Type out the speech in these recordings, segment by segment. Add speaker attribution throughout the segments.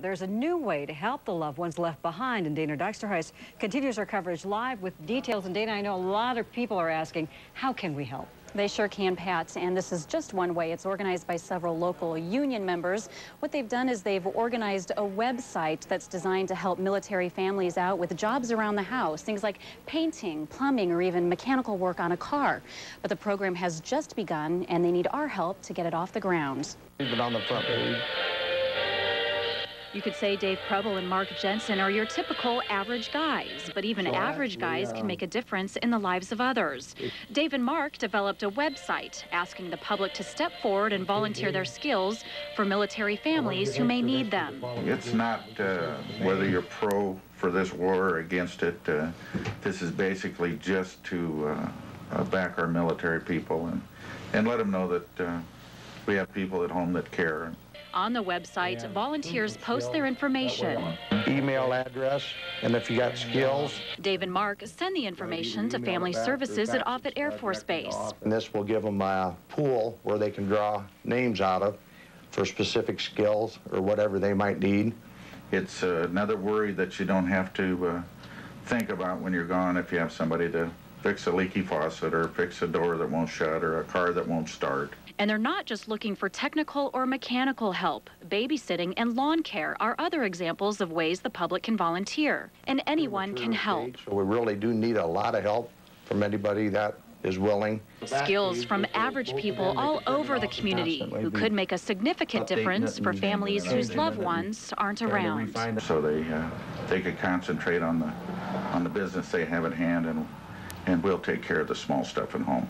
Speaker 1: There's a new way to help the loved ones left behind, and Dana Dexterhuis continues our coverage live with details. And Dana, I know a lot of people are asking, how can we help?
Speaker 2: They sure can, Pat, and this is just one way. It's organized by several local union members. What they've done is they've organized a website that's designed to help military families out with jobs around the house, things like painting, plumbing, or even mechanical work on a car. But the program has just begun, and they need our help to get it off the ground.
Speaker 3: We've been on the front page.
Speaker 2: You could say Dave Preble and Mark Jensen are your typical average guys, but even average guys can make a difference in the lives of others. Dave and Mark developed a website asking the public to step forward and volunteer their skills for military families who may need them.
Speaker 4: It's not whether you're pro for this war or against it. This is basically just to back our military people and let them know that we have people at home that care.
Speaker 2: On the website, volunteers post their information.
Speaker 3: Email address, and if you got skills.
Speaker 2: Dave and Mark send the information to Family Services at Offutt Air Force Base.
Speaker 3: And this will give them a pool where they can draw names out of for specific skills or whatever they might need.
Speaker 4: It's another worry that you don't have to think about when you're gone if you have somebody to fix a leaky faucet or fix a door that won't shut or a car that won't start.
Speaker 2: And they're not just looking for technical or mechanical help. Babysitting and lawn care are other examples of ways the public can volunteer, and anyone can help.
Speaker 3: So we really do need a lot of help from anybody that is willing.
Speaker 2: Skills from average people all over the community who could make a significant difference for families whose loved ones aren't around.
Speaker 4: So they could concentrate on the business they have at hand, and we'll take care of the small stuff at home.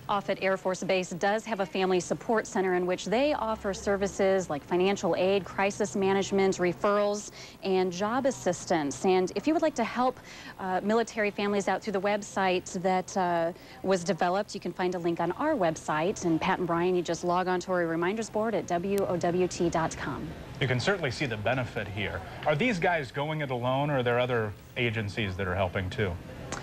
Speaker 2: Offutt Air Force Base does have a family support center in which they offer services like financial aid, crisis management, referrals, and job assistance. And if you would like to help military families out through the website that was developed, you can find a link on our website. And Pat and Brian, you just log on to our reminders board at WOWT.com.
Speaker 5: You can certainly see the benefit here. Are these guys going it alone, or are there other agencies that are helping too?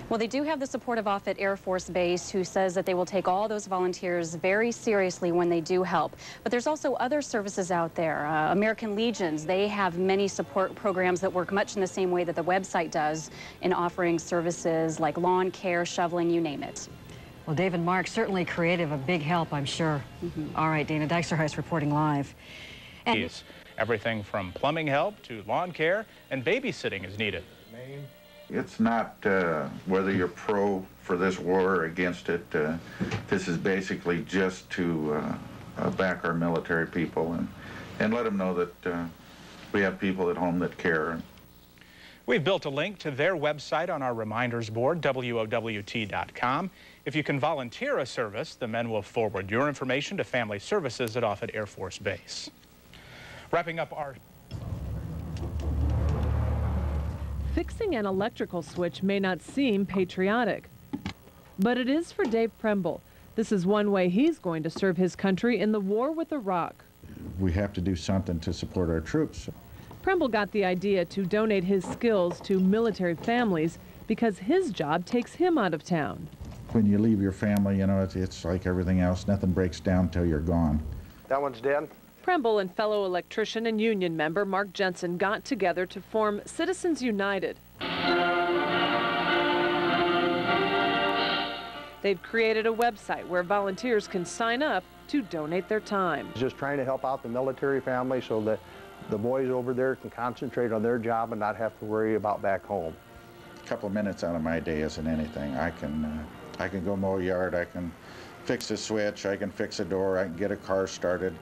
Speaker 2: Well, they do have the support of Offutt Air Force Base, who says that they will take all those volunteers very seriously when they do help. But there's also other services out there. American Legions, they have many support programs that work much in the same way that the website does in offering services like lawn care, shoveling, you name it.
Speaker 1: Well, Dave and Mark, certainly creative, a big help, I'm sure. All right, Dana Dexterhuis reporting live. And
Speaker 5: everything from plumbing help to lawn care and babysitting is needed.
Speaker 4: It's not whether you're pro for this war or against it. This is basically just to back our military people and let them know that we have people at home that care.
Speaker 5: We've built a link to their website on our reminders board, WOWT.com. If you can volunteer a service, the men will forward your information to Family Services at Offutt Air Force Base. Wrapping up our...
Speaker 6: Fixing an electrical switch may not seem patriotic, but it is for Dave Preble. This is one way he's going to serve his country in the war with Iraq.
Speaker 7: We have to do something to support our troops.
Speaker 6: Preble got the idea to donate his skills to military families because his job takes him out of town.
Speaker 7: When you leave your family, you know, it's like everything else. Nothing breaks down till you're gone.
Speaker 3: That one's dead.
Speaker 6: Preble and fellow electrician and union member Mark Jensen got together to form Citizens United. They've created a website where volunteers can sign up to donate their time.
Speaker 3: Just trying to help out the military family so that the boys over there can concentrate on their job and not have to worry about back home.
Speaker 7: A couple of minutes out of my day isn't anything. I can go mow a yard, I can fix a switch, I can fix a door, I can get a car started.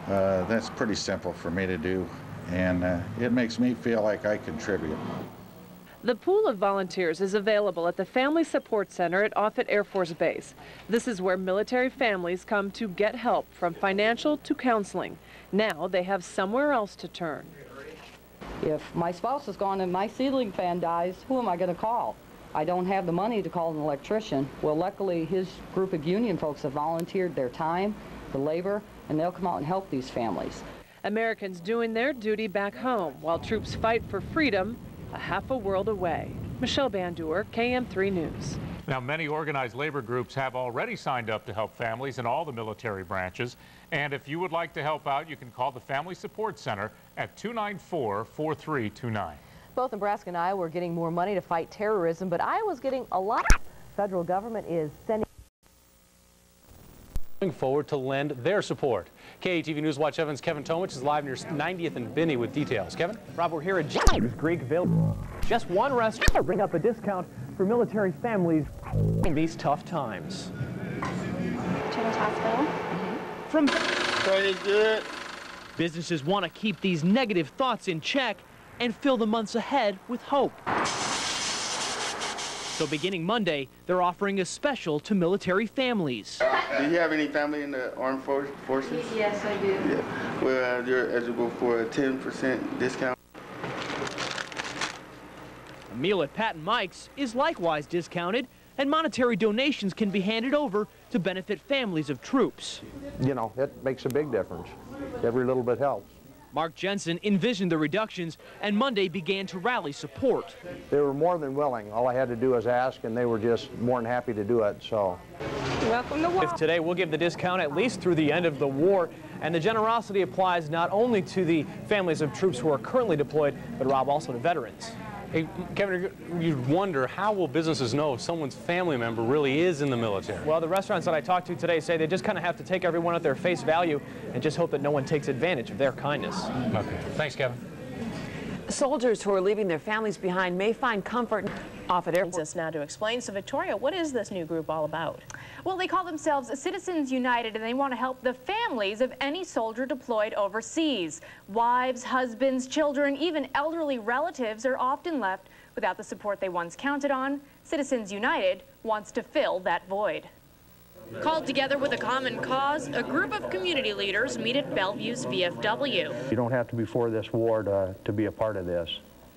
Speaker 7: That's pretty simple for me to do, and it makes me feel like I contribute.
Speaker 6: The pool of volunteers is available at the Family Support Center at Offutt Air Force Base. This is where military families come to get help, from financial to counseling. Now they have somewhere else to turn.
Speaker 8: If my spouse is gone and my ceiling fan dies, who am I going to call? I don't have the money to call an electrician. Well, luckily his group of union folks have volunteered their time, the labor, and they'll come out and help these families.
Speaker 6: Americans doing their duty back home while troops fight for freedom a half a world away. Michelle Bandur, KM3 News.
Speaker 9: Now, many organized labor groups have already signed up to help families in all the military branches. And if you would like to help out, you can call the Family Support Center at 294-4329.
Speaker 10: Both Nebraska and Iowa are getting more money to fight terrorism, but Iowa's getting a lot. Federal government is sending
Speaker 11: forward to lend their support. KATV News Watch Evans' Kevin Tomich is live near 90th and Binney with details. Kevin?
Speaker 12: Rob, we're here at Greekville. Just one restaurant bring up a discount for military families in these tough times.
Speaker 13: Children's Hospital.
Speaker 12: From pretty good. Businesses want to keep these negative thoughts in check and fill the months ahead with hope. So beginning Monday, they're offering a special to military families.
Speaker 14: Do you have any family in the armed forces?
Speaker 13: Yes, I do.
Speaker 14: Yeah. Well, you're eligible for a 10% discount.
Speaker 12: A meal at Pat and Mike's is likewise discounted, and monetary donations can be handed over to benefit families of troops.
Speaker 3: You know, it makes a big difference. Every little bit helps.
Speaker 12: Mark Jensen envisioned the reductions, and Monday began to rally support.
Speaker 3: They were more than willing. All I had to do was ask, and they were just more than happy to do it. So,
Speaker 13: welcome to war.
Speaker 12: Today, we'll give the discount at least through the end of the war, and the generosity applies not only to the families of troops who are currently deployed, but Rob, also to veterans.
Speaker 11: Hey, Kevin, you wonder, how will businesses know if someone's family member really is in the military?
Speaker 12: Well, the restaurants that I talked to today say they just kind of have to take everyone at their face value and just hope that no one takes advantage of their kindness.
Speaker 11: Okay. Thanks, Kevin.
Speaker 15: Soldiers who are leaving their families behind may find comfort off at airports.
Speaker 16: Us now to explain. So, Victoria, what is this new group all about?
Speaker 17: Well, they call themselves Citizens United, and they want to help the families of any soldier deployed overseas. Wives, husbands, children, even elderly relatives are often left without the support they once counted on. Citizens United wants to fill that void. Called together with a common cause, a group of community leaders meet at Bellevue's VFW.
Speaker 18: You don't have to be for this war to be a part of this.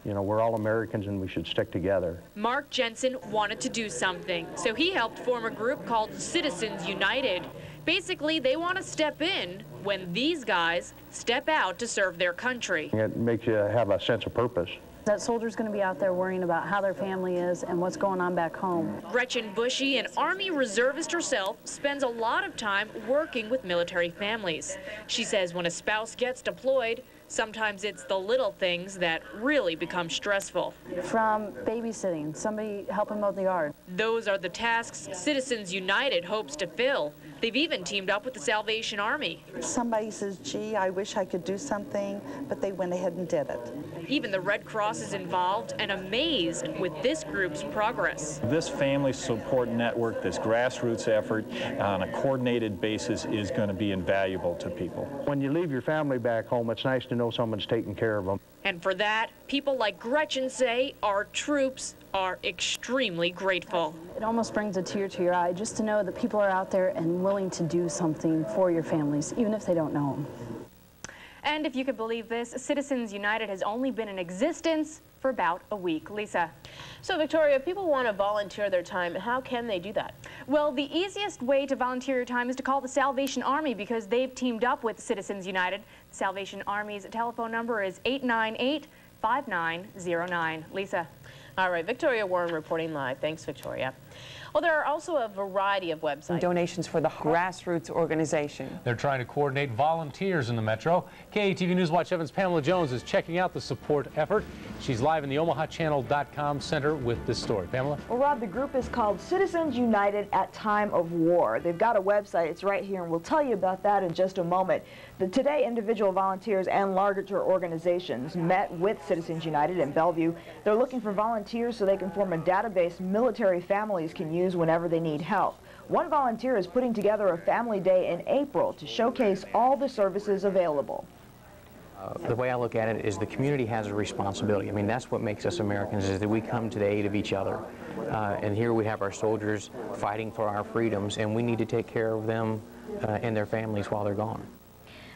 Speaker 18: You know, we're all Americans and we should stick together.
Speaker 17: Mark Jensen wanted to do something, so he helped form a group called Citizens United. Basically, they want to step in when these guys step out to serve their country.
Speaker 18: It makes you have a sense of purpose.
Speaker 19: That soldier's going to be out there worrying about how their family is and what's going on back home.
Speaker 17: Gretchen Bushy, an Army reservist herself, spends a lot of time working with military families. She says when a spouse gets deployed, sometimes it's the little things that really become stressful.
Speaker 19: From babysitting, somebody helping mow the yard.
Speaker 17: Those are the tasks Citizens United hopes to fill. They've even teamed up with the Salvation Army.
Speaker 20: Somebody says, gee, I wish I could do something, but they went ahead and did it.
Speaker 17: Even the Red Cross is involved and amazed with this group's progress.
Speaker 21: This family support network, this grassroots effort on a coordinated basis is going to be invaluable to people.
Speaker 18: When you leave your family back home, it's nice to know someone's taking care of them.
Speaker 17: And for that, people like Gretchen say our troops are extremely grateful.
Speaker 19: It almost brings a tear to your eye just to know that people are out there and willing to do something for your families, even if they don't know them.
Speaker 17: And if you could believe this, Citizens United has only been in existence for about a week. Lisa.
Speaker 16: So, Victoria, if people want to volunteer their time, how can they do that?
Speaker 17: Well, the easiest way to volunteer your time is to call the Salvation Army because they've teamed up with Citizens United. The Salvation Army's telephone number is 898-5909. Lisa.
Speaker 16: All right, Victoria Warren reporting live. Thanks, Victoria. Well, there are also a variety of websites.
Speaker 15: Donations for the grassroots organization.
Speaker 11: They're trying to coordinate volunteers in the metro. KATV News Watch Evans' Pamela Jones is checking out the support effort. She's live in the OmahaChannel.com center with this story. Pamela?
Speaker 22: Well, Rob, the group is called Citizens United at Time of War. They've got a website. It's right here, and we'll tell you about that in just a moment. Today, individual volunteers and larger organizations met with Citizens United in Bellevue. They're looking for volunteers so they can form a database military families can use whenever they need help. One volunteer is putting together a family day in April to showcase all the services available.
Speaker 23: The way I look at it is the community has a responsibility. I mean, that's what makes us Americans, is that we come to the aid of each other. And here we have our soldiers fighting for our freedoms, and we need to take care of them and their families while they're gone.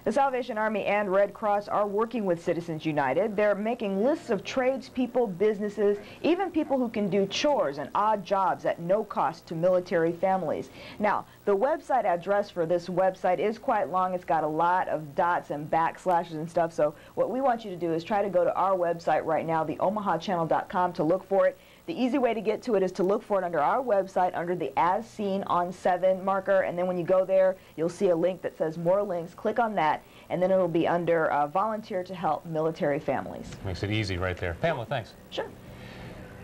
Speaker 22: The Salvation Army and Red Cross are working with Citizens United. They're making lists of tradespeople, businesses, even people who can do chores and odd jobs at no cost to military families. Now, the website address for this website is quite long. It's got a lot of dots and backslashes and stuff, so what we want you to do is try to go to our website right now, the OmahaChannel.com, to look for it. The easy way to get to it is to look for it under our website under the As Seen on 7 marker, and then when you go there, you'll see a link that says More Links. Click on that, and then it'll be under Volunteer to Help Military Families.
Speaker 11: Makes it easy right there. Pamela, thanks.
Speaker 22: Sure.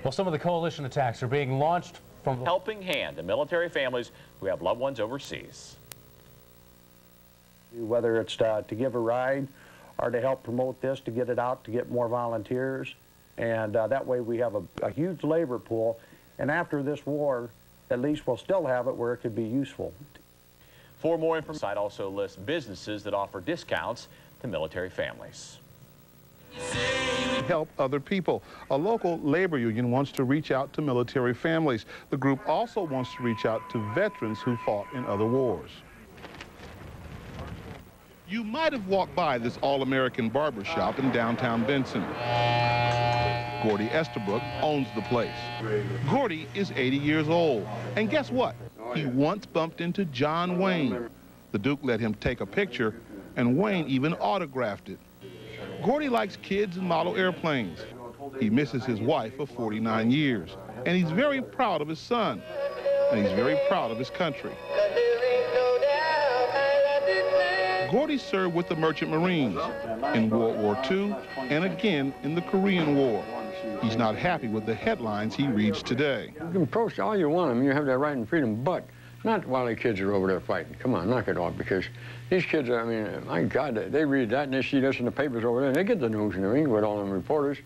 Speaker 11: Well, some of the coalition attacks are being launched from
Speaker 1: helping hand to military families who have loved ones overseas.
Speaker 18: Whether it's to give a ride or to help promote this, to get it out, to get more volunteers. And that way we have a huge labor pool. And after this war, at least we'll still have it where it could be useful.
Speaker 1: For more information, the site also lists businesses that offer discounts to military families.
Speaker 2: Help other people. A local labor union wants to reach out to military families. The group also wants to reach out to veterans who fought in other wars. You might have walked by this all-American barber shop in downtown Benson. Gordy Estabrook owns the place. Gordy is 80 years old, and guess what? He once bumped into John Wayne. The Duke let him take a picture, and Wayne even autographed it. Gordy likes kids and model airplanes. He misses his wife of 49 years, and he's very proud of his son, and he's very proud of his country. Gordy served with the Merchant Marines in World War II and again in the Korean War. He's not happy with the headlines he reads today.
Speaker 4: You can post all you want. I mean, you have that right and freedom, but not while the kids are over there fighting. Come on, knock it off, because these kids, I mean, my God, they read that and they see this in the papers over there, and they get the news and everything with all them reporters.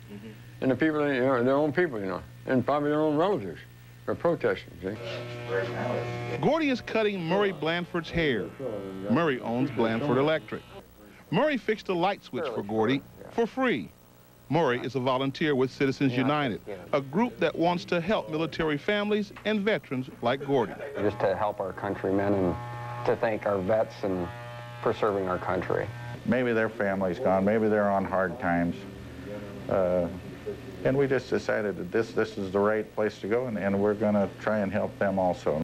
Speaker 4: And the people, you know, their own people, you know, and probably their own relatives are protesting, see?
Speaker 2: Gordy is cutting Murray Blandford's hair. Murray owns Blandford Electric. Murray fixed a light switch for Gordy for free. Murray is a volunteer with Citizens United, a group that wants to help military families and veterans like Gordy.
Speaker 18: Just to help our countrymen and to thank our vets and for serving our country.
Speaker 7: Maybe their family's gone, maybe they're on hard times. And we just decided that this is the right place to go, and we're going to try and help them also.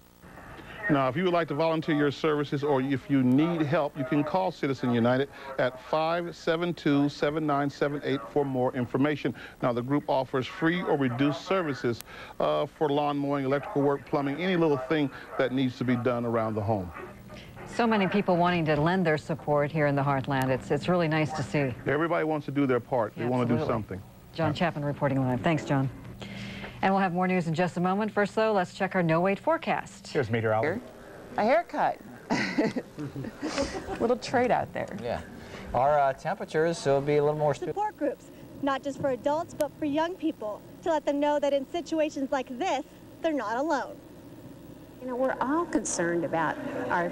Speaker 2: Now, if you would like to volunteer your services or if you need help, you can call Citizen United at 572-7978 for more information. Now, the group offers free or reduced services for lawn mowing, electrical work, plumbing, any little thing that needs to be done around the home.
Speaker 24: So many people wanting to lend their support here in the Heartland. It's really nice to see.
Speaker 2: Everybody wants to do their part. They want to do something.
Speaker 24: John Chapman reporting live. Thanks, John. And we'll have more news in just a moment. First, though, let's check our no-wait forecast.
Speaker 11: Here's meteorologist.
Speaker 25: A haircut. Little trade out there.
Speaker 26: Yeah. Our temperatures will be a little more...
Speaker 27: Support groups, not just for adults, but for young people, to let them know that in situations like this, they're not alone.
Speaker 28: You know, we're all concerned about our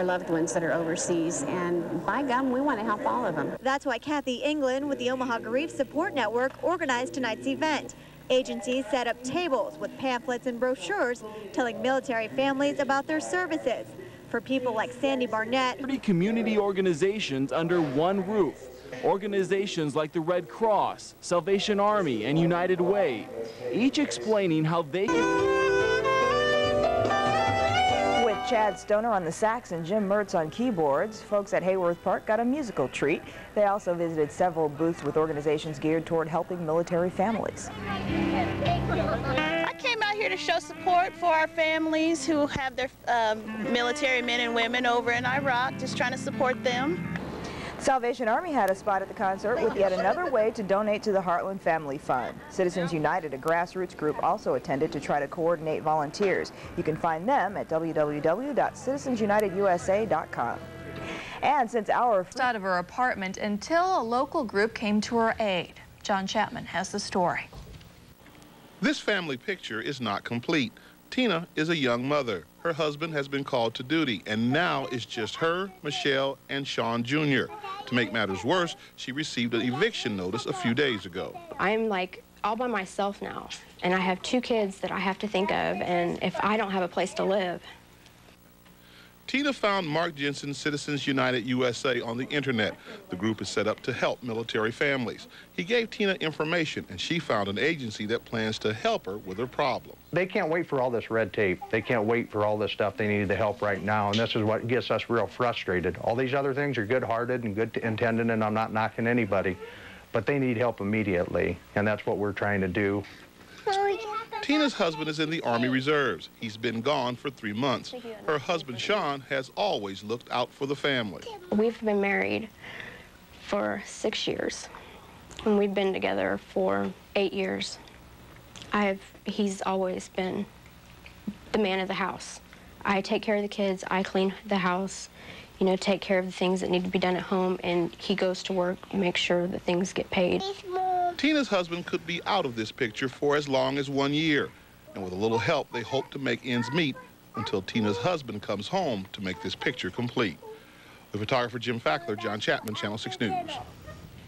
Speaker 28: loved ones that are overseas, and by gum, we want to help all of them.
Speaker 27: That's why Kathy England with the Omaha Grief Support Network organized tonight's event. Agencies set up tables with pamphlets and brochures telling military families about their services. For people like Sandy Barnett,
Speaker 29: 30 community organizations under one roof. Organizations like the Red Cross, Salvation Army, and United Way, each explaining how they...
Speaker 22: With Chad Stoner on the sax and Jim Mertz on keyboards, folks at Hayworth Park got a musical treat. They also visited several booths with organizations geared toward helping military families.
Speaker 30: I came out here to show support for our families who have their military men and women over in Iraq, just trying to support them.
Speaker 22: Salvation Army had a spot at the concert with yet another way to donate to the Heartland Family Fund. Citizens United, a grassroots group, also attended to try to coordinate volunteers. You can find them at www.citizensunitedusa.com. And since our...
Speaker 31: out of her apartment until a local group came to her aid. John Chapman has the story.
Speaker 2: This family picture is not complete. Tina is a young mother. Her husband has been called to duty, and now it's just her, Michelle, and Sean Jr. To make matters worse, she received an eviction notice a few days ago.
Speaker 32: I'm like all by myself now, and I have 2 kids that I have to think of, and if I don't have a place to live.
Speaker 2: Tina found Mark Jensen's Citizens United USA on the internet. The group is set up to help military families. He gave Tina information, and she found an agency that plans to help her with her problem.
Speaker 18: They can't wait for all this red tape. They can't wait for all this stuff. They need the help right now, and this is what gets us real frustrated. All these other things are good-hearted and good-intended, and I'm not knocking anybody, but they need help immediately, and that's what we're trying to do.
Speaker 2: Tina's husband is in the Army Reserves. He's been gone for 3 months. Her husband, Sean, has always looked out for the family.
Speaker 32: We've been married for 6 years, and we've been together for 8 years. He's always been the man of the house. I take care of the kids, I clean the house, you know, take care of the things that need to be done at home, and he goes to work, make sure that things get paid.
Speaker 2: Tina's husband could be out of this picture for as long as 1 year, and with a little help, they hope to make ends meet until Tina's husband comes home to make this picture complete. With photographer Jim Fackler, John Chapman, Channel 6 News.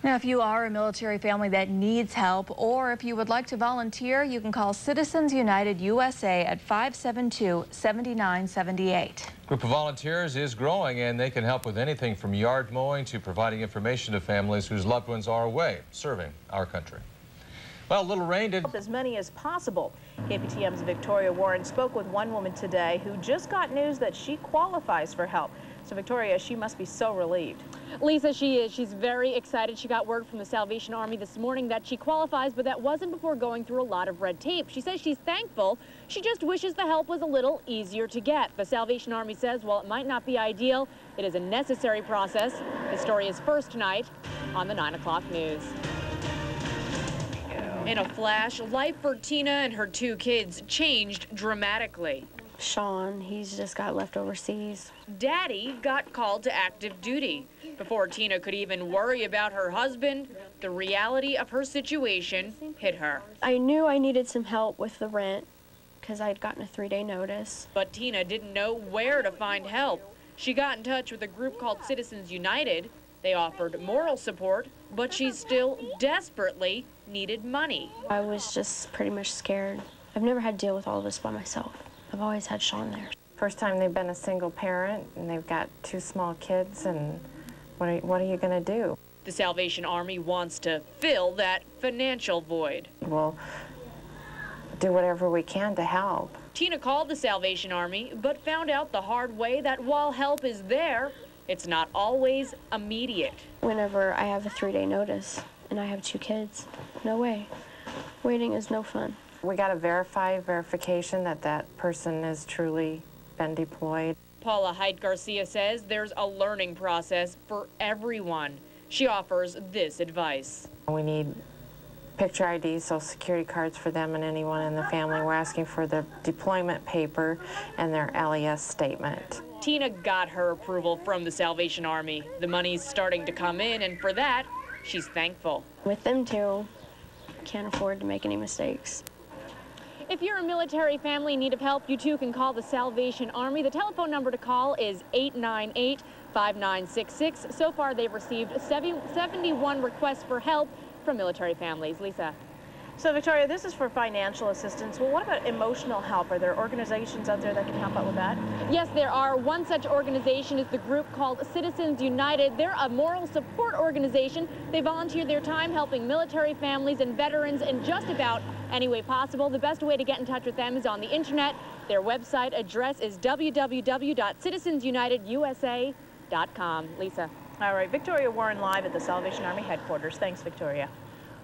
Speaker 31: Now, if you are a military family that needs help, or if you would like to volunteer, you can call Citizens United USA at 572-7978.
Speaker 3: Group of volunteers is growing, and they can help with anything from yard mowing to providing information to families whose loved ones are away serving our country. Well, a little rain did
Speaker 16: as many as possible. KPTM's Victoria Warren spoke with one woman today who just got news that she qualifies for help. So Victoria, she must be so relieved.
Speaker 5: Lisa, she is. She's very excited. She got word from the Salvation Army this morning that she qualifies, but that wasn't before going through a lot of red tape. She says she's thankful. She just wishes the help was a little easier to get. The Salvation Army says while it might not be ideal, it is a necessary process. The story is first tonight on the 9 o'clock news. In a flash, life for Tina and her 2 kids changed dramatically.
Speaker 32: Sean, he's just got left overseas.
Speaker 5: Daddy got called to active duty. Before Tina could even worry about her husband, the reality of her situation hit her.
Speaker 32: I knew I needed some help with the rent because I'd gotten a 3-day notice.
Speaker 5: But Tina didn't know where to find help. She got in touch with a group called Citizens United. They offered moral support, but she still desperately needed money.
Speaker 32: I was just pretty much scared. I've never had to deal with all of this by myself. I've always had Sean there.
Speaker 6: First time they've been a single parent, and they've got 2 small kids, and what are you going to do?
Speaker 5: The Salvation Army wants to fill that financial void.
Speaker 6: We'll do whatever we can to help.
Speaker 5: Tina called the Salvation Army, but found out the hard way that while help is there, it's not always immediate.
Speaker 32: Whenever I have a 3-day notice and I have 2 kids, no way. Waiting is no fun.
Speaker 6: We got to verification that that person has truly been deployed.
Speaker 5: Paula Height Garcia says there's a learning process for everyone. She offers this advice.
Speaker 6: We need picture IDs, social security cards for them and anyone in the family. We're asking for the deployment paper and their LES statement.
Speaker 5: Tina got her approval from the Salvation Army. The money's starting to come in, and for that, she's thankful.
Speaker 32: With them too, can't afford to make any mistakes.
Speaker 5: If you're a military family in need of help, you too can call the Salvation Army. The telephone number to call is 898-5966. So far, they've received 71 requests for help from military families. Lisa.
Speaker 16: So Victoria, this is for financial assistance. Well, what about emotional help? Are there organizations out there that can help out with that?
Speaker 5: Yes, there are. One such organization is the group called Citizens United. They're a moral support organization. They volunteer their time helping military families and veterans in just about any way possible. The best way to get in touch with them is on the internet. Their website address is www.citizensunitedusa.com. Lisa.
Speaker 16: All right, Victoria Warren live at the Salvation Army headquarters. Thanks, Victoria.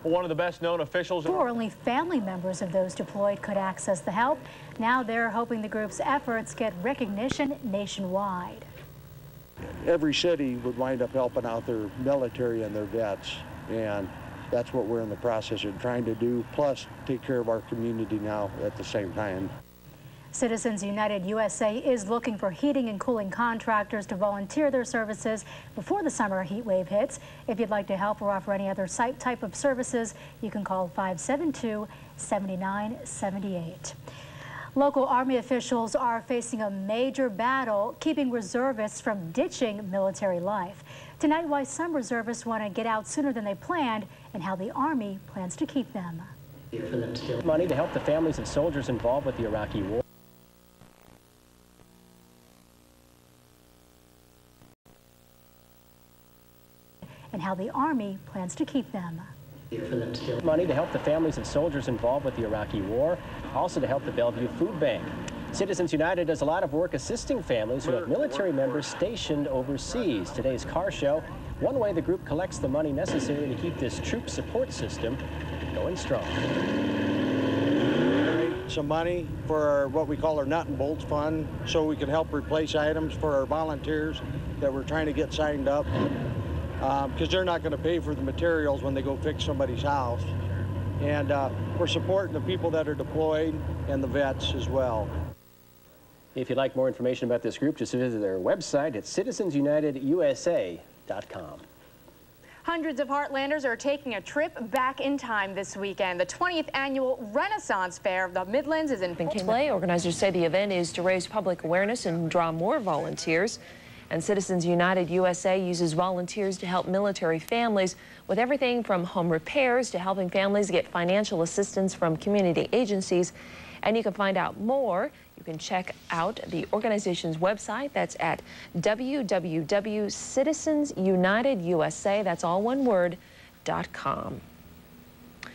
Speaker 1: One of the best-known officials.
Speaker 8: Before, only family members of those deployed could access the help. Now they're hoping the group's efforts get recognition nationwide.
Speaker 9: Every city would wind up helping out their military and their vets, and that's what we're in the process of trying to do, plus take care of our community now at the same time.
Speaker 8: Citizens United USA is looking for heating and cooling contractors to volunteer their services before the summer heat wave hits. If you'd like to help or offer any other site type of services, you can call 572-7978. Local Army officials are facing a major battle keeping reservists from ditching military life. Tonight, why some reservists want to get out sooner than they planned and how the Army plans to keep them.
Speaker 10: Money to help the families of soldiers involved with the Iraqi war.
Speaker 8: And how the Army plans to keep them.
Speaker 10: Money to help the families of soldiers involved with the Iraqi war, also to help the Bellevue Food Bank. Citizens United does a lot of work assisting families who have military members stationed overseas. Today's car show, one way the group collects the money necessary to keep this troop support system going strong.
Speaker 9: Some money for what we call our nut and bolts fund, so we can help replace items for our volunteers that we're trying to get signed up. because they're not going to pay for the materials when they go fix somebody's house. And we're supporting the people that are deployed and the vets as well.
Speaker 10: If you'd like more information about this group, just visit their website at citizensunitedusa.com.
Speaker 5: Hundreds of Heartlanders are taking a trip back in time this weekend. The 20th annual Renaissance Fair of the Midlands is in full
Speaker 4: play. Organizers say the event is to raise public awareness and draw more volunteers. And Citizens United USA uses volunteers to help military families with everything from home repairs to helping families get financial assistance from community agencies. And you can find out more. You can check out the organization's website. That's at www.citizensunitedusa, that's all one word, .com.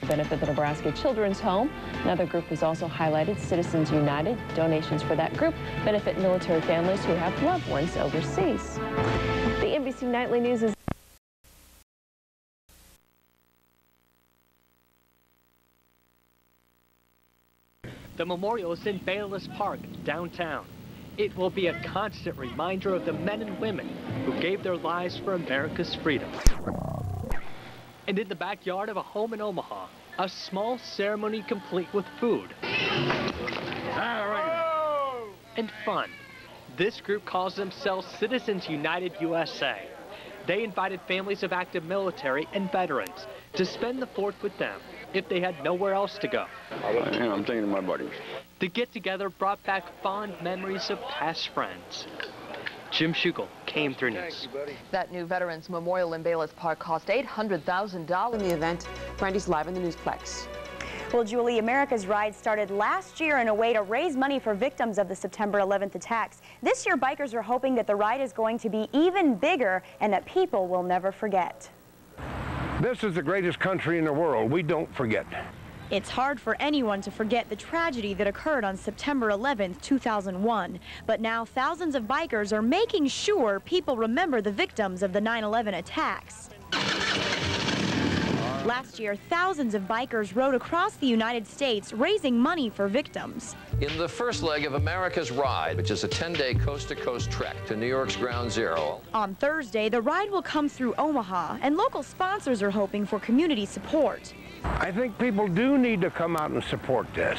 Speaker 4: Benefit the Nebraska Children's Home. Another group was also highlighted, Citizens United. Donations for that group benefit military families who have loved ones overseas. The NBC Nightly News is
Speaker 7: The memorial is in Bayless Park, downtown. It will be a constant reminder of the men and women who gave their lives for America's freedom. And in the backyard of a home in Omaha, a small ceremony complete with food and fun. This group calls themselves Citizens United USA. They invited families of active military and veterans to spend the 4th with them if they had nowhere else to go.
Speaker 12: I'm thinking of my buddies.
Speaker 7: The get-together brought back fond memories of past friends. Jim Schugel, KM3 News.
Speaker 13: That new Veterans Memorial in Bayless Park cost $800,000 in the event. Brandy's live in the Newsplex.
Speaker 14: Well, Julie, America's Ride started last year in a way to raise money for victims of the September 11th attacks. This year, bikers are hoping that the ride is going to be even bigger and that people will never forget.
Speaker 15: This is the greatest country in the world. We don't forget.
Speaker 14: It's hard for anyone to forget the tragedy that occurred on September 11th, 2001. But now thousands of bikers are making sure people remember the victims of the 9/11 attacks. Last year, thousands of bikers rode across the United States raising money for victims.
Speaker 17: In the first leg of America's Ride, which is a 10-day coast-to-coast trek to New York's Ground Zero.
Speaker 14: On Thursday, the ride will come through Omaha, and local sponsors are hoping for community support.
Speaker 15: I think people do need to come out and support this.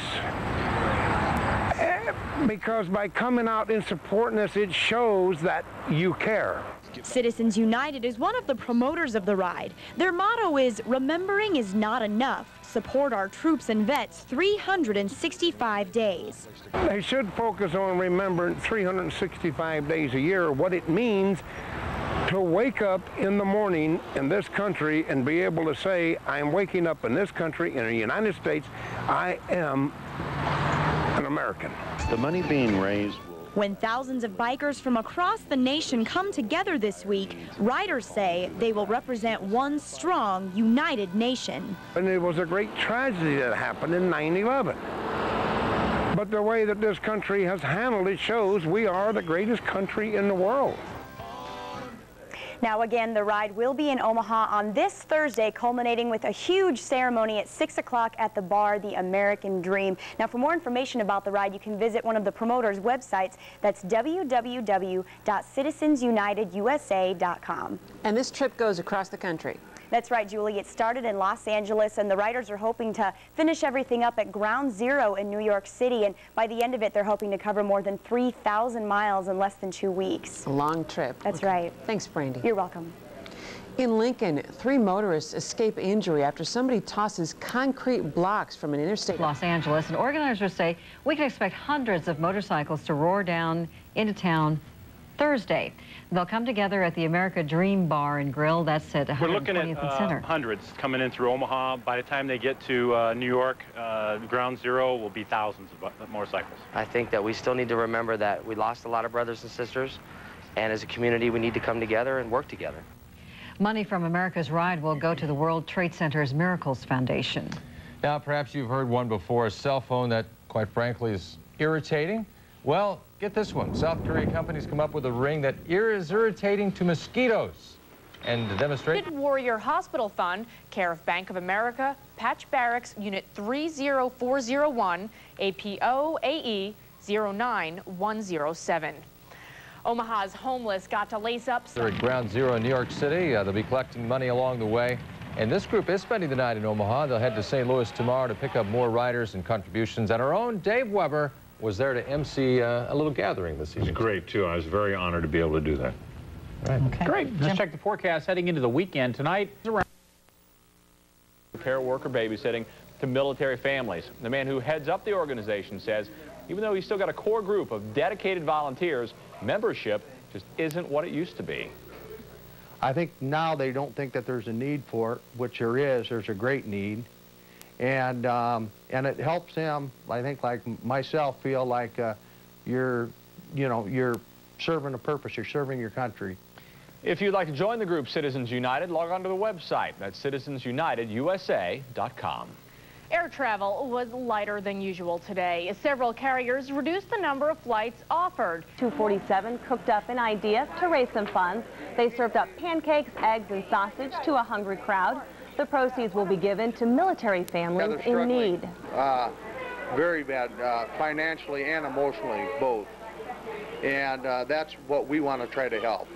Speaker 15: Because by coming out and supporting this, it shows that you care.
Speaker 14: Citizens United is one of the promoters of the ride. Their motto is, remembering is not enough. Support our troops and vets 365 days.
Speaker 15: They should focus on remembering 365 days a year, what it means to wake up in the morning in this country and be able to say, I'm waking up in this country, in the United States, I am an American.
Speaker 12: The money being raised.
Speaker 14: When thousands of bikers from across the nation come together this week, riders say they will represent one strong, united nation.
Speaker 15: And it was a great tragedy that happened in 9/11. But the way that this country has handled it shows we are the greatest country in the world.
Speaker 14: Now again, the ride will be in Omaha on this Thursday, culminating with a huge ceremony at 6 o'clock at the bar, The American Dream. Now for more information about the ride, you can visit one of the promoters' websites. That's www.citizensunitedusa.com.
Speaker 13: And this trip goes across the country.
Speaker 14: That's right, Julie. It started in Los Angeles, and the riders are hoping to finish everything up at Ground Zero in New York City. And by the end of it, they're hoping to cover more than 3,000 miles in less than 2 weeks.
Speaker 13: A long trip.
Speaker 14: That's right.
Speaker 13: Thanks, Brandy.
Speaker 14: You're welcome.
Speaker 13: In Lincoln, 3 motorists escape injury after somebody tosses concrete blocks from an interstate.
Speaker 19: Los Angeles, and organizers say we can expect hundreds of motorcycles to roar down into town Thursday. They'll come together at the America Dream Bar and Grill. That's at 120th
Speaker 20: We're looking at
Speaker 19: Center.
Speaker 20: hundreds coming in through Omaha. By the time they get to New York, Ground Zero will be thousands of motorcycles.
Speaker 21: I think that we still need to remember that we lost a lot of brothers and sisters, and as a community we need to come together and work together.
Speaker 19: Money from America's Ride will go to the World Trade Center's Miracles Foundation.
Speaker 3: Now, perhaps you've heard one before, a cell phone that, quite frankly, is irritating. Well, get this one. South Korea companies come up with a ring that is irritating to mosquitoes. And to demonstrate...
Speaker 5: Warrior Hospital Fund, care of Bank of America, Patch Barracks, Unit 30401, APO AE 09107. Omaha's homeless got to lace up.
Speaker 3: They're at Ground Zero in New York City. They'll be collecting money along the way. And this group is spending the night in Omaha. They'll head to St. Louis tomorrow to pick up more riders and contributions. And our own Dave Weber was there to MC a little gathering this evening.
Speaker 2: It was great, too. I was very honored to be able to do that.
Speaker 3: Right.
Speaker 11: Okay. Great. Let's check the forecast heading into the weekend tonight.
Speaker 1: Care worker babysitting to military families. The man who heads up the organization says even though he's still got a core group of dedicated volunteers, membership just isn't what it used to be.
Speaker 18: I think now they don't think that there's a need for it, which there is. There's a great need. And it helps them, I think, like myself, feel like you're serving a purpose. You're serving your country.
Speaker 1: If you'd like to join the group Citizens United, log on to the website. That's citizensunitedusa.com.
Speaker 5: Air travel was lighter than usual today. Several carriers reduced the number of flights offered.
Speaker 22: 247 cooked up an idea to raise some funds. They served up pancakes, eggs, and sausage to a hungry crowd. The proceeds will be given to military families in need.
Speaker 18: Very bad, financially and emotionally, both. And that's what we want to try to help.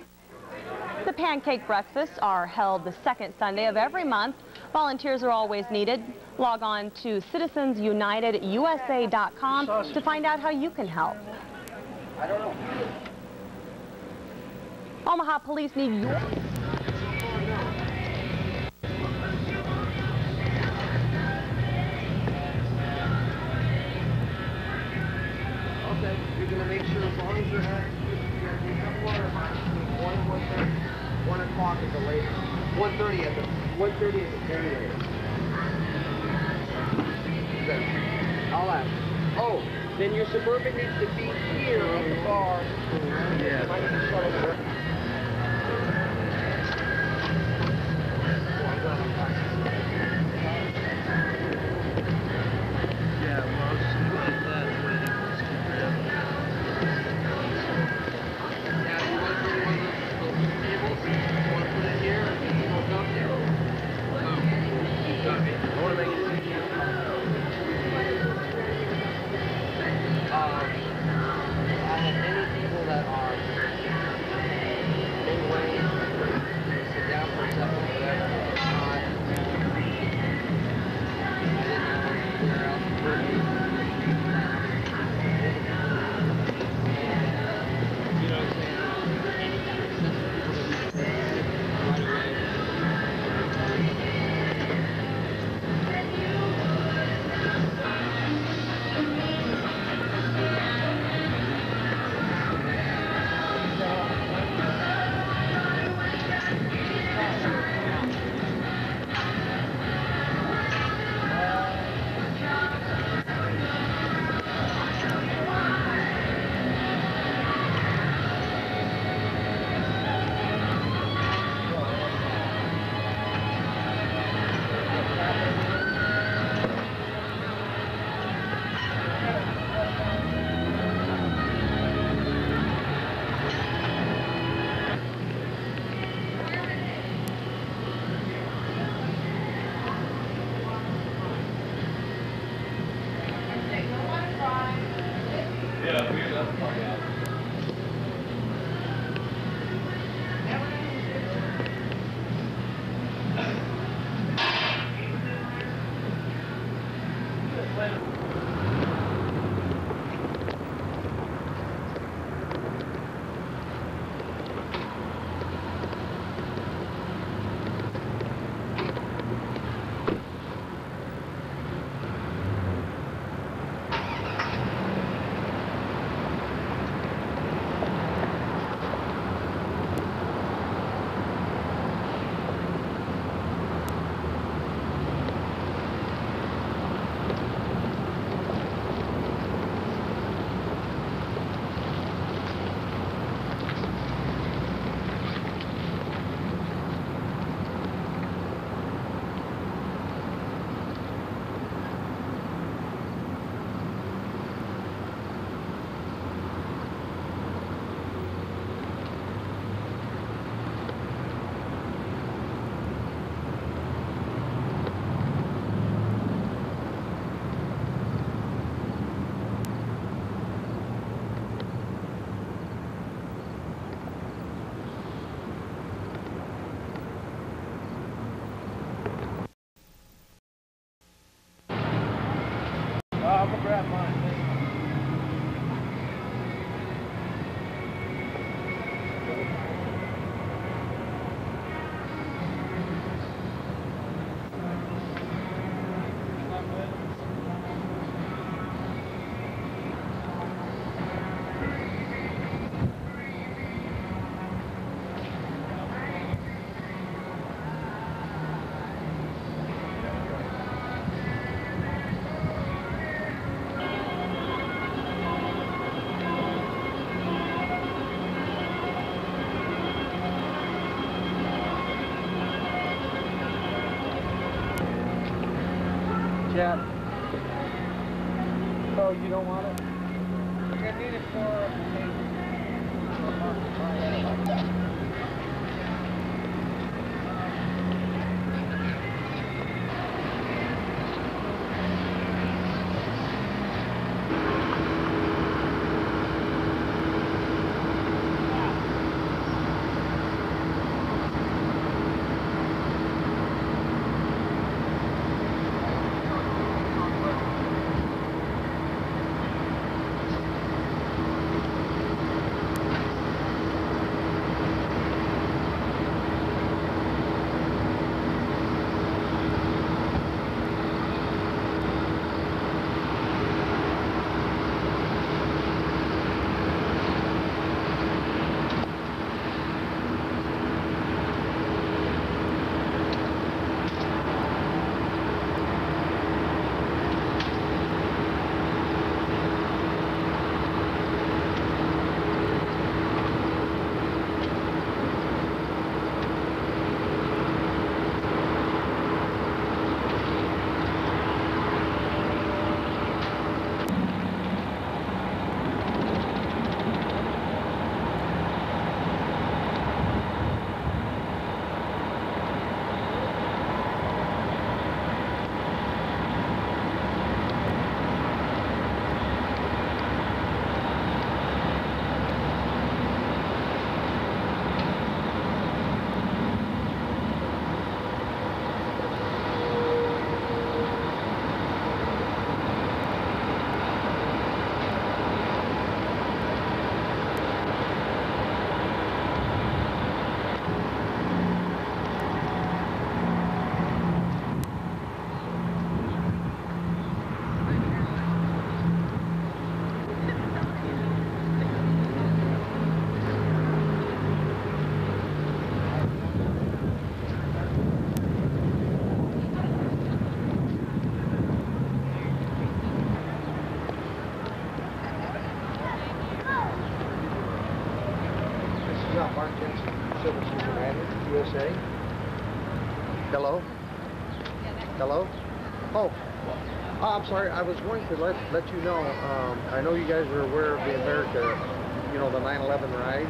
Speaker 22: The pancake breakfasts are held the second Sunday of every month. Volunteers are always needed. Log on to citizensunitedusa.com to find out how you can help.
Speaker 18: I don't know.
Speaker 22: Omaha police need your...
Speaker 18: Okay, you're going to make sure as long as you're having water between 1 and 1:30. 1 o'clock at the latest. 1:30 at the very latest. I'll ask. Oh, then your Suburban needs to be here at the bar. Yeah. I need to shuttle the... Jet. Oh, you don't want it? I need it for... Citizens United, USA. Hello? Hello? Oh, I'm sorry. I was going to let you know. I know you guys are aware of the America, you know, the 9/11 ride.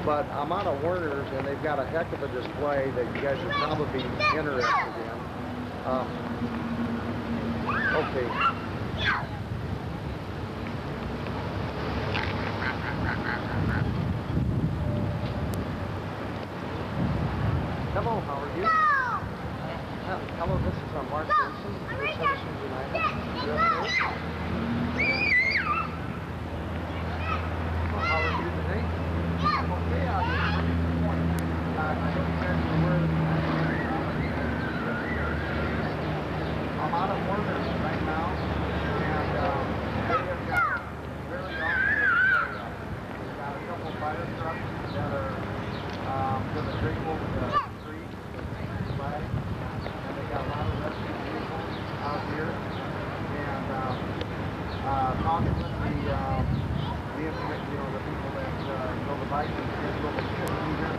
Speaker 18: But I'm out of Werner's, and they've got a heck of a display that you guys would probably be interested in. Okay. Hello, how are you? Hello, this is Mark Benson with Citizens United. How are you today? I'm okay out here. I'm out of Werner's right now, and they have got very awesome display. They've got a couple of fire trucks that are going to drink over the street flag, and they got a lot of rescue vehicles out here, and talking with the information, you know, the people that, you know, the bikes and schedule that shouldn't be here.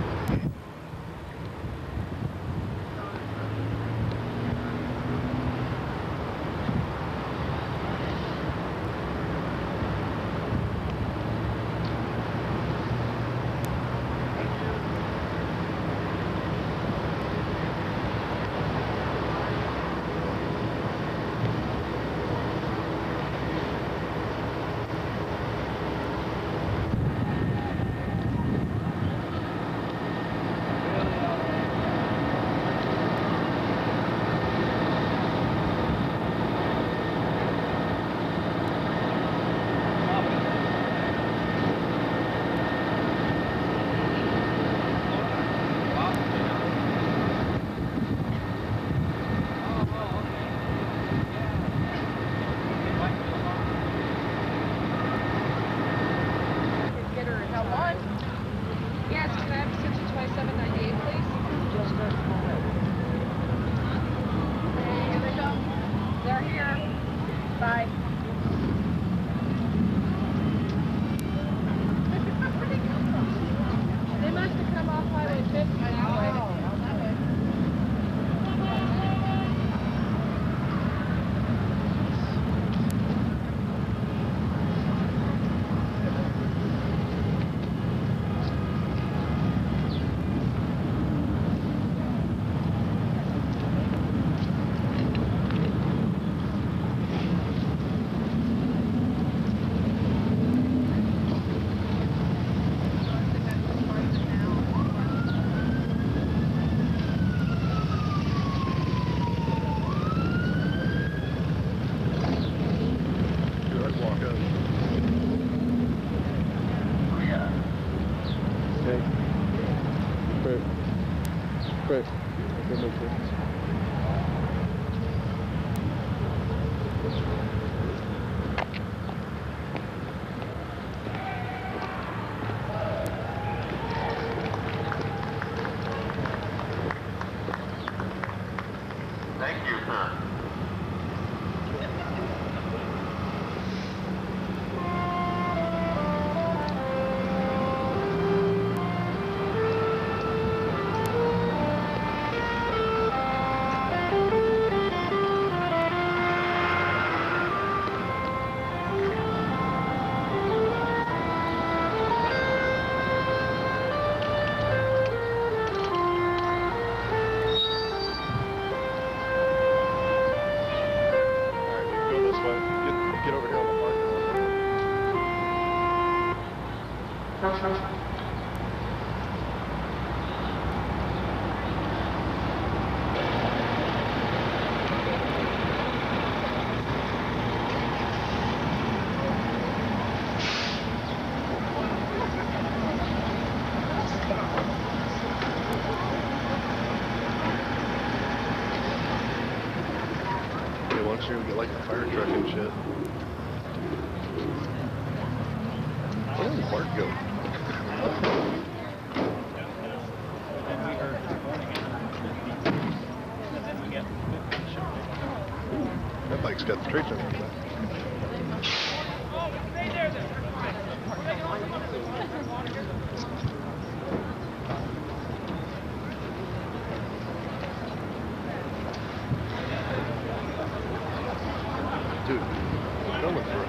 Speaker 6: but get over here on the parking lot. Once you get like a fire truck and shit. Where did Mark go? That bike's got the trace on it. Dude, I'm coming for it.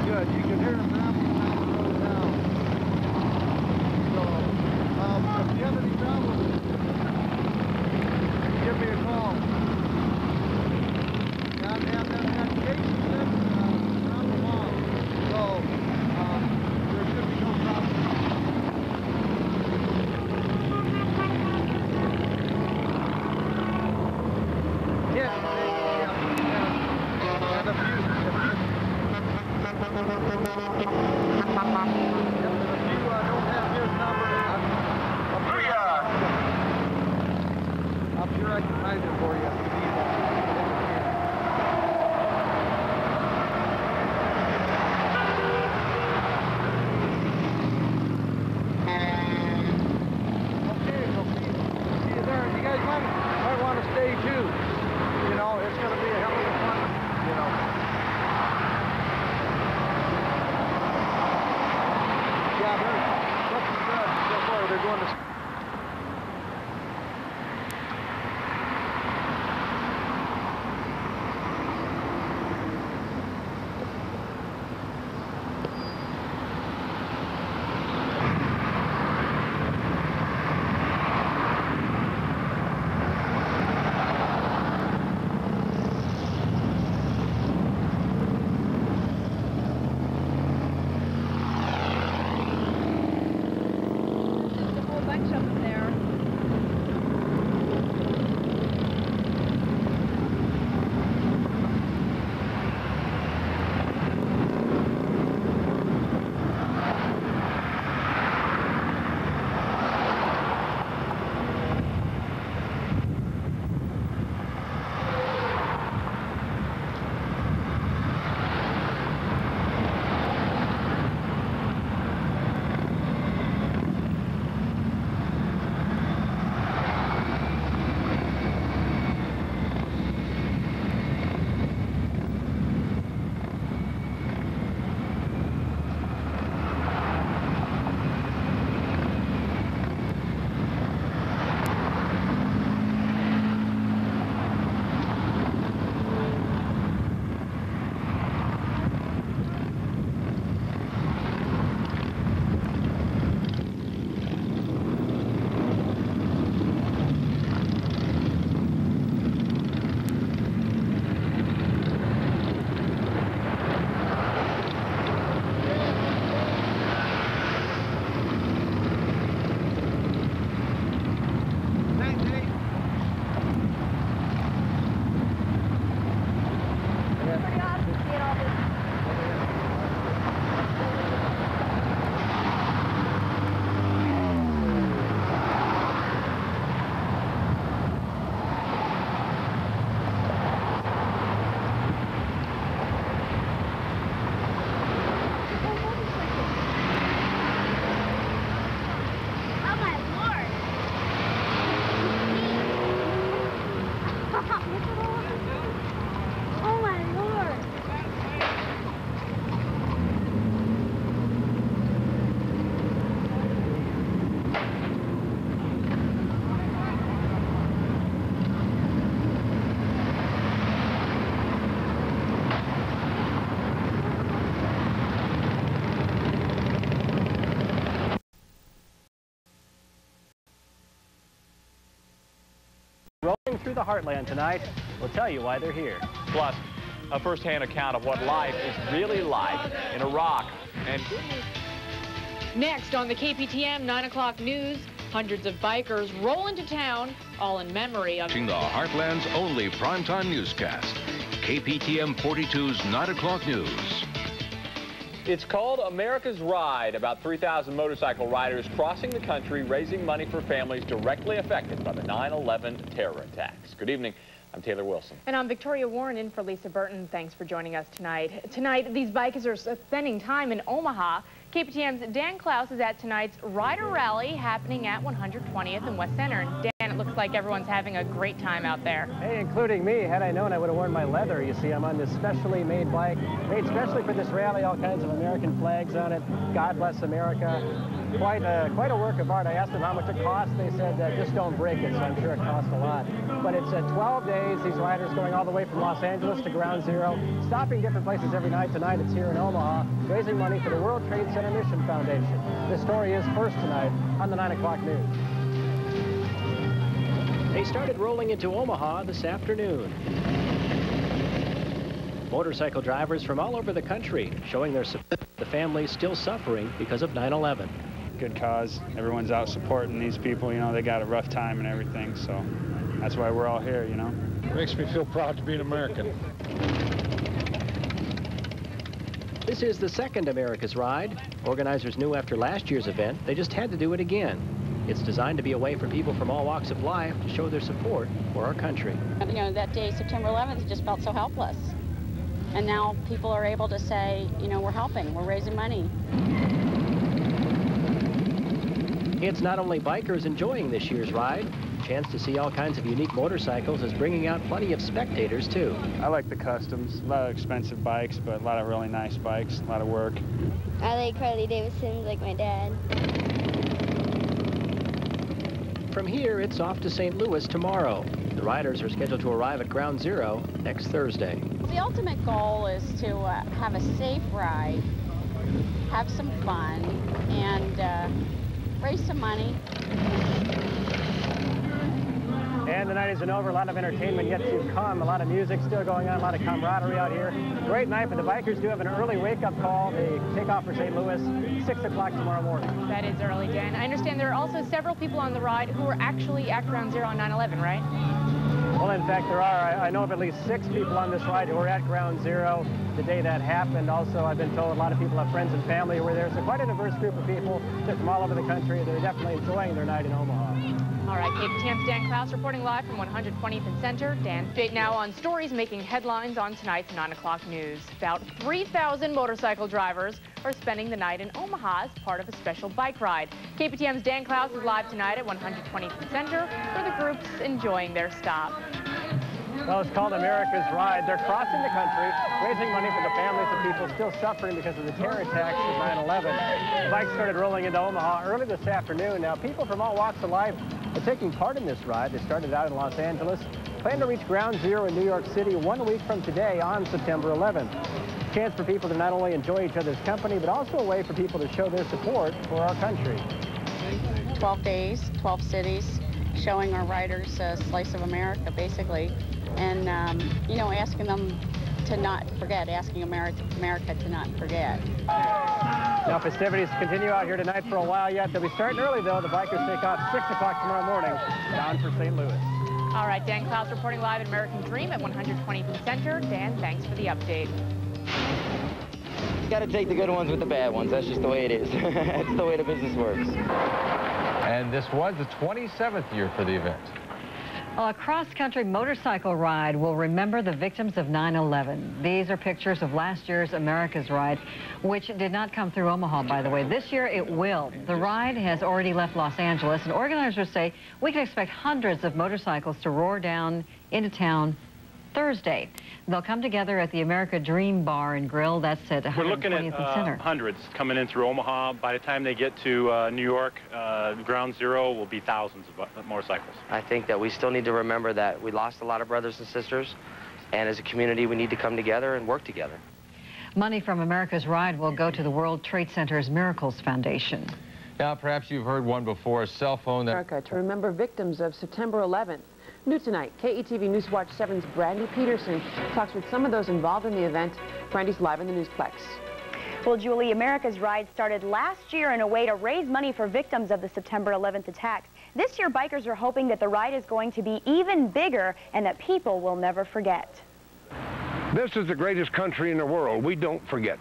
Speaker 6: Good. You can hear them traveling down the road now. So, if you have any problems, give me a call. And Jason's around the mall. So, there should be no problem. Yeah. And if you don't have his number, I'm sure I can find it for you if you need that. Okay, we'll see you there. You guys might want to stay too. You know, it's going to be a hell of a fun, you know. Yeah, they're looking good so far. They're going to...
Speaker 10: rolling through the heartland tonight. We'll tell you why they're here.
Speaker 1: Plus, a first-hand account of what life is really like in Iraq. And
Speaker 5: next on the KPTM 9 o'clock news, hundreds of bikers roll into town, all in memory of
Speaker 8: the Heartland's only primetime newscast, KPTM 42's 9 o'clock news.
Speaker 1: It's called America's Ride. About 3,000 motorcycle riders crossing the country, raising money for families directly affected by the 9/11 terror attacks. Good evening. I'm Taylor Wilson.
Speaker 5: And I'm Victoria Warren in for Lisa Burton. Thanks for joining us tonight. Tonight, these bikers are spending time in Omaha. KPTM's Dan Klaus is at tonight's Rider Rally happening at 120th and West Center. And Dan, it looks like everyone's having a great time out there.
Speaker 10: Hey, including me. Had I known, I would have worn my leather. You see, I'm on this specially made bike, made specially for this rally, all kinds of American flags on it. God bless America. Quite a work of art. I asked them how much it cost. They said, just don't break it, so I'm sure it cost a lot. But it's 12 days. These riders going all the way from Los Angeles to Ground Zero, stopping different places every night. Tonight it's here in Omaha, raising money for the World Trade Center Mission Foundation. This story is first tonight on the 9 o'clock news. They started rolling into Omaha this afternoon. Motorcycle drivers from all over the country showing their support for the families still suffering because of 9/11.
Speaker 16: Good cause. Everyone's out supporting these people. You know, they got a rough time and everything, so that's why we're all here, you know.
Speaker 15: It makes me feel proud to be an American.
Speaker 10: This is the second America's Ride. Organizers knew after last year's event they just had to do it again. It's designed to be a way for people from all walks of life to show their support for our country.
Speaker 23: You know, that day, September 11th, just felt so helpless. And now people are able to say, you know, we're helping, we're raising money.
Speaker 10: It's not only bikers enjoying this year's ride. A chance to see all kinds of unique motorcycles is bringing out plenty of spectators, too.
Speaker 16: I like the customs. A lot of expensive bikes, but a lot of really nice bikes, a lot of work.
Speaker 24: I like Harley Davidsons like my dad.
Speaker 10: From here, it's off to St. Louis tomorrow. The riders are scheduled to arrive at Ground Zero next Thursday.
Speaker 23: The ultimate goal is to have a safe ride, have some fun, and raise some money.
Speaker 10: And the night isn't over. A lot of entertainment yet to come. A lot of music still going on. A lot of camaraderie out here. Great night, but the bikers do have an early wake-up call. They take off for St. Louis, 6 o'clock tomorrow morning.
Speaker 5: That is early, Dan. I understand there are also several people on the ride who were actually at Ground Zero on 9/11, right?
Speaker 10: Well, in fact, there are. I know of at least 6 people on this ride who were at Ground Zero the day that happened. Also, I've been told a lot of people have friends and family who were there. So quite a diverse group of people. They're from all over the country. They're definitely enjoying their night in Omaha.
Speaker 5: All right, KPTM's Dan Klaus reporting live from 120th and Center. Dan, update now on stories making headlines on tonight's 9 o'clock news. About 3,000 motorcycle drivers are spending the night in Omaha as part of a special bike ride. KPTM's Dan Klaus is live tonight at 120th and Center for the groups enjoying their stop.
Speaker 10: Well, it's called America's Ride. They're crossing the country, raising money for the families of people still suffering because of the terror attacks of 9/11. The bikes started rolling into Omaha early this afternoon. Now, people from all walks of life are taking part in this ride. They started out in Los Angeles, plan to reach Ground Zero in New York City 1 week from today on September 11th. A chance for people to not only enjoy each other's company, but also a way for people to show their support for our country.
Speaker 23: 12 days, 12 cities, showing our riders a slice of America, basically. And, you know, asking them to not forget, asking America to not forget.
Speaker 10: Now, festivities continue out here tonight for a while yet. They'll be starting early, though. The bikers take off 6 o'clock tomorrow morning, bound for St. Louis.
Speaker 5: All right, Dan Klaus reporting live at American Dream at 120th and Center. Dan, thanks for the update.
Speaker 25: You got to take the good ones with the bad ones. That's just the way it is. That's the way the business works.
Speaker 3: And this was the 27th year for the event.
Speaker 19: Well, a cross-country motorcycle ride will remember the victims of 9/11. These are pictures of last year's America's Ride, which did not come through Omaha, by the way. This year it will. The ride has already left Los Angeles, and organizers say we can expect hundreds of motorcycles to roar down into town Thursday. They'll come together at the America Dream Bar and Grill. That's at 120th
Speaker 20: We're looking
Speaker 19: and Center.
Speaker 20: at hundreds coming in through Omaha. By the time they get to New York, Ground Zero will be thousands of motorcycles.
Speaker 21: I think that we still need to remember that we lost a lot of brothers and sisters, and as a community we need to come together and work together.
Speaker 19: Money from America's Ride will go to the World Trade Center's Miracles Foundation.
Speaker 3: Now, perhaps you've heard one before, a cell phone that...
Speaker 13: America to remember victims of September 11th. New tonight, KETV Newswatch 7's Brandy Peterson talks with some of those involved in the event. Brandy's live in the Newsplex.
Speaker 14: Well, Julie, America's Ride started last year in a way to raise money for victims of the September 11th attacks. This year, bikers are hoping that the ride is going to be even bigger and that people will never forget.
Speaker 15: This is the greatest country in the world. We don't forget.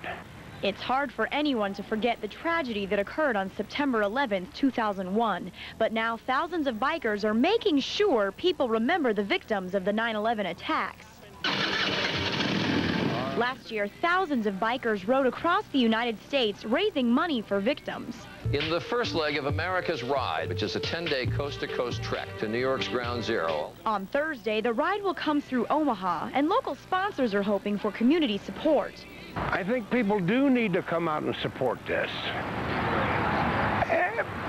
Speaker 4: It's hard for anyone to forget the tragedy that occurred on September 11th, 2001. But now thousands of bikers are making sure people remember the victims of the 9/11 attacks. Last year, thousands of bikers rode across the United States raising money for victims.
Speaker 7: In the first leg of America's Ride, which is a 10-day coast-to-coast trek to New York's Ground Zero.
Speaker 4: On Thursday, the ride will come through Omaha, and local sponsors are hoping for community support.
Speaker 15: I think people do need to come out and support this.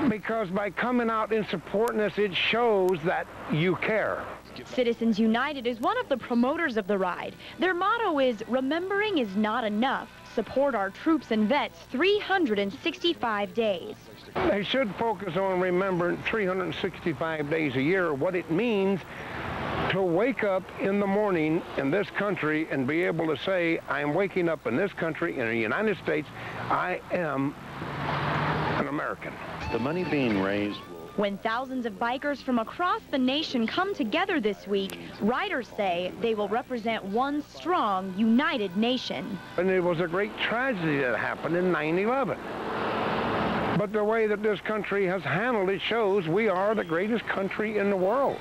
Speaker 15: Because by coming out and supporting this, it shows that you care.
Speaker 4: Citizens United is one of the promoters of the ride. Their motto is, remembering is not enough. Support our troops and vets 365 days.
Speaker 15: They should focus on remembering 365 days a year, what it means to wake up in the morning in this country and be able to say, I am waking up in this country, in the United States, I am an American.
Speaker 9: The money being raised will...
Speaker 4: When thousands of bikers from across the nation come together this week, riders say they will represent one strong, united nation.
Speaker 15: And it was a great tragedy that happened in 9/11. But the way that this country has handled it shows we are the greatest country in the world.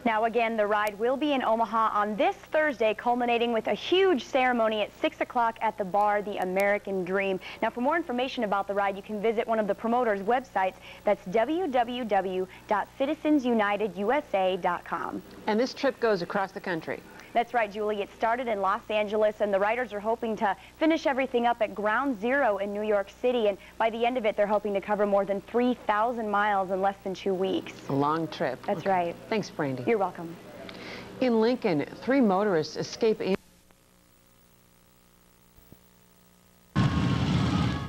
Speaker 14: Now again, the ride will be in Omaha on this Thursday, culminating with a huge ceremony at 6 o'clock at the bar, The American Dream. Now for more information about the ride, you can visit one of the promoters' websites. That's www.citizensunitedusa.com.
Speaker 13: And this trip goes across the country.
Speaker 14: That's right, Julie. It started in Los Angeles, and the riders are hoping to finish everything up at Ground Zero in New York City. And by the end of it, they're hoping to cover more than 3,000 miles in less than 2 weeks.
Speaker 13: A long trip.
Speaker 14: That's right.
Speaker 13: Thanks, Brandy.
Speaker 14: You're welcome.
Speaker 13: In Lincoln, 3 motorists escape in.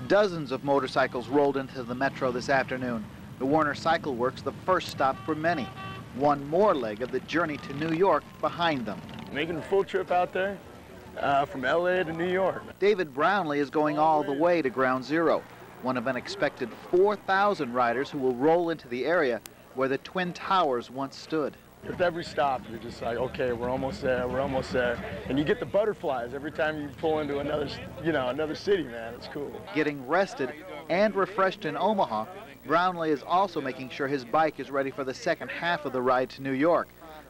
Speaker 12: Dozens of motorcycles rolled into the metro this afternoon. The Warner Cycle Works, the first stop for many. One more leg of the journey to New York behind them.
Speaker 17: Making a full trip out there from LA to New York.
Speaker 12: David Brownlee is going all the way to Ground Zero, one of an expected 4,000 riders who will roll into the area where the Twin Towers once stood.
Speaker 17: With every stop, you're just like, okay, we're almost there, we're almost there. And you get the butterflies every time you pull into another, another city, man. It's cool.
Speaker 12: Getting rested and refreshed in Omaha, Brownlee is also making sure his bike is ready for the second half of the ride to New York.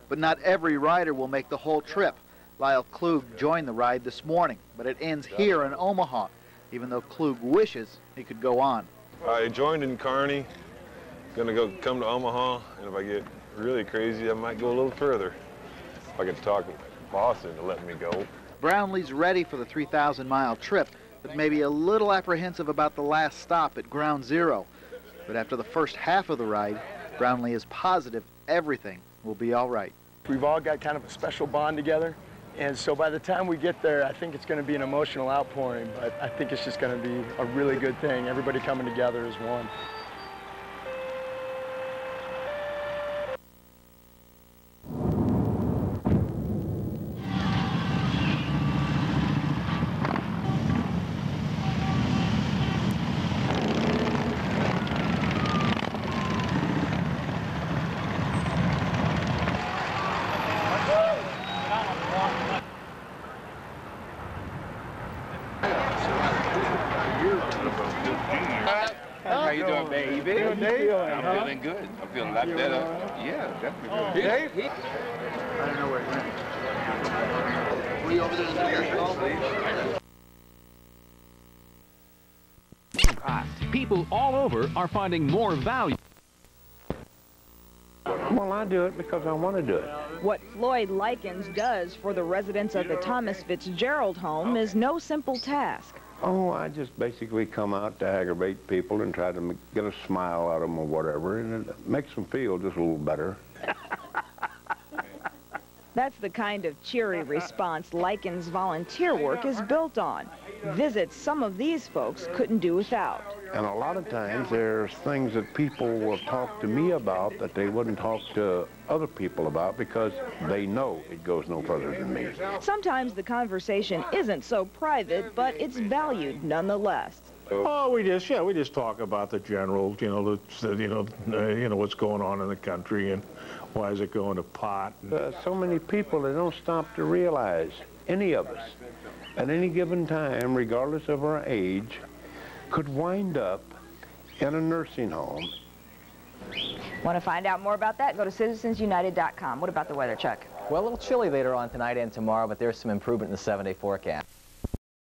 Speaker 12: But not every rider will make the whole trip. Lyle Klug joined the ride this morning, but it ends here in Omaha, even though Klug wishes he could go on.
Speaker 26: I joined in Kearney, gonna come to Omaha, and if I get really crazy, I might go a little further. If I could talk Boston to let me go.
Speaker 12: Brownlee's ready for the 3,000-mile trip, but maybe a little apprehensive about the last stop at Ground Zero. But after the first half of the ride, Brownlee is positive everything will be all right.
Speaker 17: We've all got kind of a special bond together, and so by the time we get there, I think it's going to be an emotional outpouring, but I think it's just going to be a really good thing, everybody coming together as one.
Speaker 27: How you doing, baby?
Speaker 17: Good, Dave.
Speaker 27: I'm feeling good. I'm feeling a lot better. Yeah, definitely good.
Speaker 17: Dave?
Speaker 27: I don't know where he went. Were you over there in the
Speaker 8: People all over are finding more value.
Speaker 15: Well, I do it because I want to do it.
Speaker 28: What Floyd Likens does for the residents of the Thomas Fitzgerald home is no simple task.
Speaker 15: Oh, I just basically come out to aggravate people and try to get a smile out of them or whatever, and it makes them feel just a little better.
Speaker 28: That's the kind of cheery response Likens' volunteer work is built on. visits some of these folks couldn't do without.
Speaker 15: And a lot of times there's things that people will talk to me about that they wouldn't talk to other people about because they know it goes no further than me.
Speaker 28: Sometimes the conversation isn't so private, but it's valued nonetheless.
Speaker 1: Oh, we just talk about the general, what's going on in the country and why is it going to pot.
Speaker 15: So many people, they don't stop to realize any of us at any given time, regardless of our age, could wind up in a nursing home.
Speaker 28: Want to find out more about that? Go to citizensunited.com. What about the weather, Chuck?
Speaker 2: Well, a little chilly later on tonight and tomorrow, but there's some improvement in the 7-day forecast.